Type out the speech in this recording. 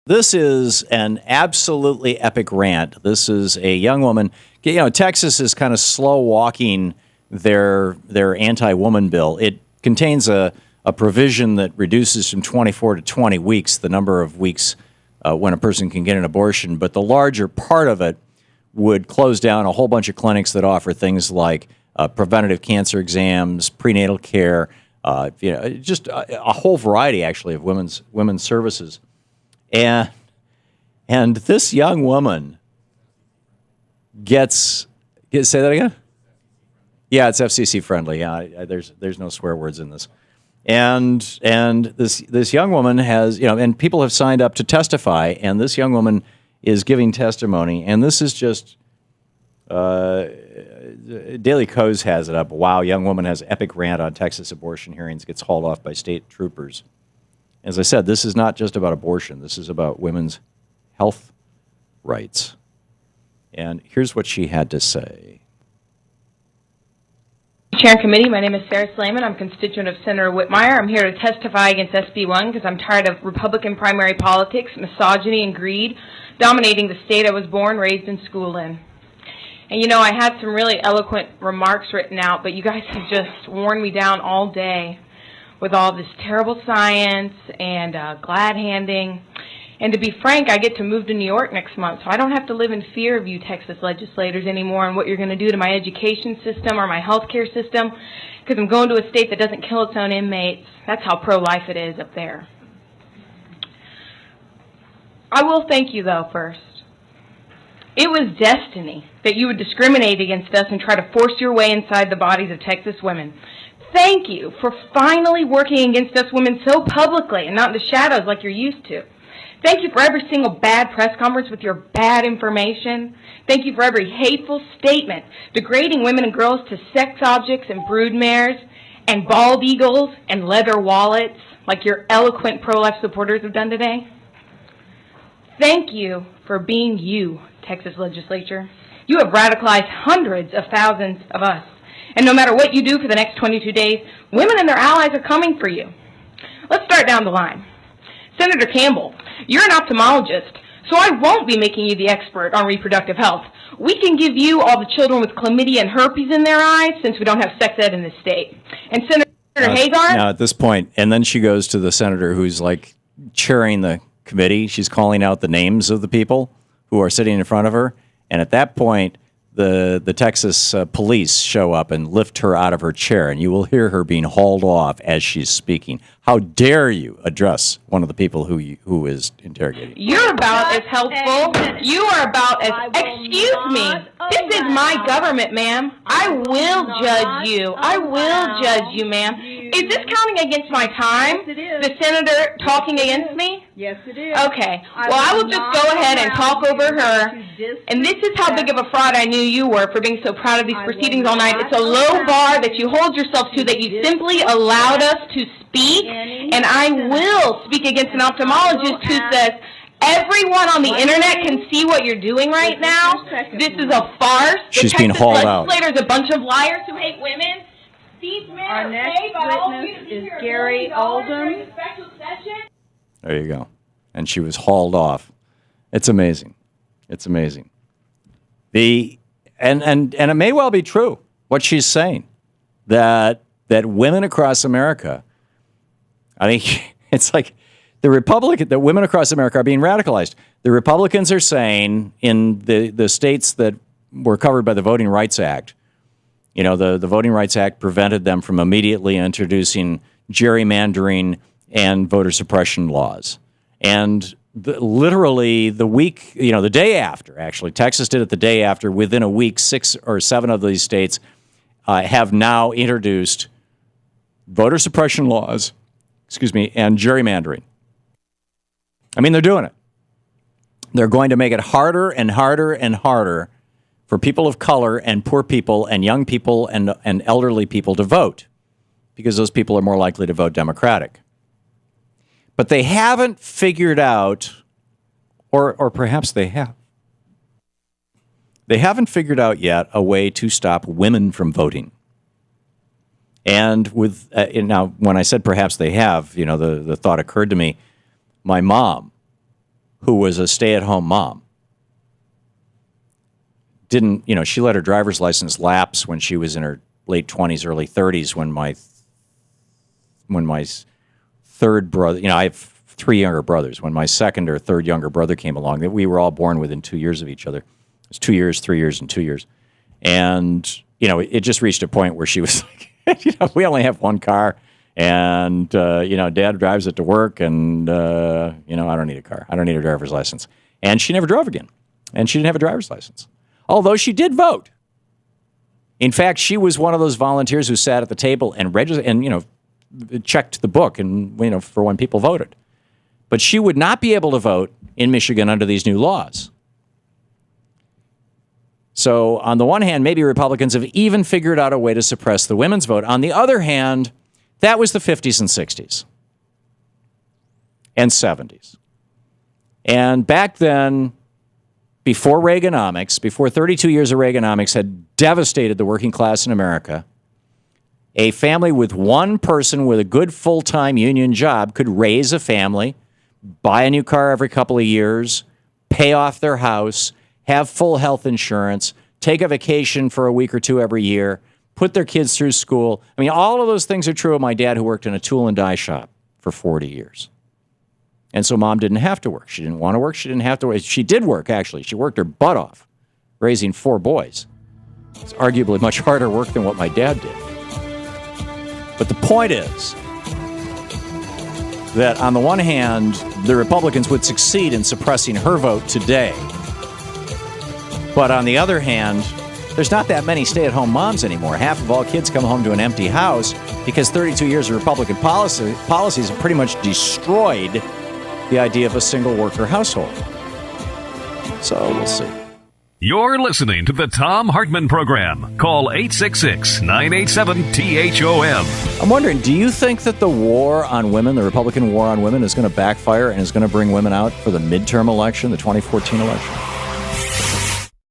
This is an absolutely epic rant. This is a young woman. You know, Texas is kind of slow walking their anti-woman bill. It contains a provision that reduces from 24 to 20 weeks the number of weeks when a person can get an abortion. But the larger part of it would close down a whole bunch of clinics that offer things like preventative cancer exams, prenatal care, just a whole variety actually of women's services. And this young woman say that again? Yeah, it's FCC friendly. Yeah, there's no swear words in this. And this young woman has, and people have signed up to testify, and this young woman is giving testimony, and this is just Daily Kos has it up. Wow, young woman has epic rant on Texas abortion hearings, gets hauled off by state troopers. As I said, this is not just about abortion. This is about women's health rights. And here's what she had to say. Chair and Committee, my name is Sarah Slayman. I'm a constituent of Senator Whitmire. I'm here to testify against SB 1 because I'm tired of Republican primary politics, misogyny, and greed dominating the state I was born, raised, and schooled in. And I had some really eloquent remarks written out, but you guys have just worn me down all day with all this terrible science and glad-handing. And to be frank, I get to move to New York next month, so I don't have to live in fear of you Texas legislators anymore and what you're going to do to my education system or my health care system, because I'm going to a state that doesn't kill its own inmates. That's how pro-life it is up there. I will thank you, though, first. It was destiny that you would discriminate against us and try to force your way inside the bodies of Texas women. Thank you for finally working against us women so publicly and not in the shadows like you're used to. Thank you for every single bad press conference with your bad information. Thank you for every hateful statement degrading women and girls to sex objects and broodmares and bald eagles and leather wallets like your eloquent pro-life supporters have done today. Thank you for being you, Texas legislature. You have radicalized hundreds of thousands of us. And no matter what you do for the next 22 days, women and their allies are coming for you. Let's start down the line. Senator Campbell, you're an ophthalmologist, so I won't be making you the expert on reproductive health. We can give you all the children with chlamydia and herpes in their eyes since we don't have sex ed in this state. And Senator Hagar... Now, at this point, and then she goes to the senator who's like chairing the committee. She's calling out the names of the people who are sitting in front of her. And at that point, the Texas police show up and lift her out of her chair, and you will hear her being hauled off as she's speaking. How dare you address one of the people who is interrogating? You're about as helpful. You are about as... Excuse me. This is my government, ma'am. I will judge you. I will judge you, ma'am. Is this counting against my time? Yes, it is. The senator talking against me? Yes, it is. Okay. Well, I will just go ahead and talk over her. And this is how big of a fraud I knew you were for being so proud of these proceedings all night. It's a low bar that you hold yourself to, that you simply allowed us to speak. And I will speak against an ophthalmologist who says, everyone on the internet can see what you're doing right now. This is a farce. She's being hauled out. The Texas legislators are a bunch of liars who hate women. These men Our next witness is Gary Oldham. There you go. And she was hauled off. It's amazing. It's amazing. And it may well be true what she's saying, that women across America, I mean, it's like the women across America are being radicalized. The Republicans are saying in the states that were covered by the Voting Rights Act, the Voting Rights Act prevented them from immediately introducing gerrymandering and voter suppression laws. And literally the day after, actually, Texas did it the day after, within a week, 6 or 7 of these states have now introduced voter suppression laws, and gerrymandering. I mean, they're doing it. They're going to make it harder and harder and harder for people of color and poor people and young people and elderly people to vote, because those people are more likely to vote Democratic. But they haven't figured out, or perhaps they have. They haven't figured out yet a way to stop women from voting. And now, when I said perhaps they have, the thought occurred to me. My mom, who was a stay-at-home mom, didn't, she let her driver's license lapse when she was in her late 20s, early 30s when my third brother, I have 3 younger brothers. When my second or third younger brother came along, that we were all born within 2 years of each other. It was 2 years, 3 years, and 2 years. And, it just reached a point where she was like, we only have one car. And, Dad drives it to work. And, I don't need a car. I don't need a driver's license. And she never drove again. And she didn't have a driver's license. Although she did vote. In fact, she was one of those volunteers who sat at the table and registered and, checked the book and, for when people voted. But she would not be able to vote in Michigan under these new laws. So on the one hand, maybe Republicans have even figured out a way to suppress the women's vote. On the other hand, that was the 50s and 60s and 70s. And back then, before Reaganomics, before 32 years of Reaganomics had devastated the working class in America, a family with one person with a good full-time union job could raise a family, buy a new car every couple of years, pay off their house, have full health insurance, take a vacation for a week or two every year, put their kids through school. I mean, all of those things are true of my dad, who worked in a tool and die shop for 40 years. And so Mom didn't have to work. She didn't want to work. She didn't have to work. She did work, actually. She worked her butt off, raising 4 boys. It's arguably much harder work than what my dad did. But the point is that on the one hand, the Republicans would succeed in suppressing her vote today. But on the other hand, there's not that many stay-at-home moms anymore. Half of all kids come home to an empty house because 32 years of Republican policies have pretty much destroyed the idea of a single worker household. So we'll see. You're listening to the Thom Hartmann Program. Call 866-987-THOM. I'm wondering, do you think that the war on women, the Republican war on women, is going to backfire and is going to bring women out for the midterm election, the 2014 election?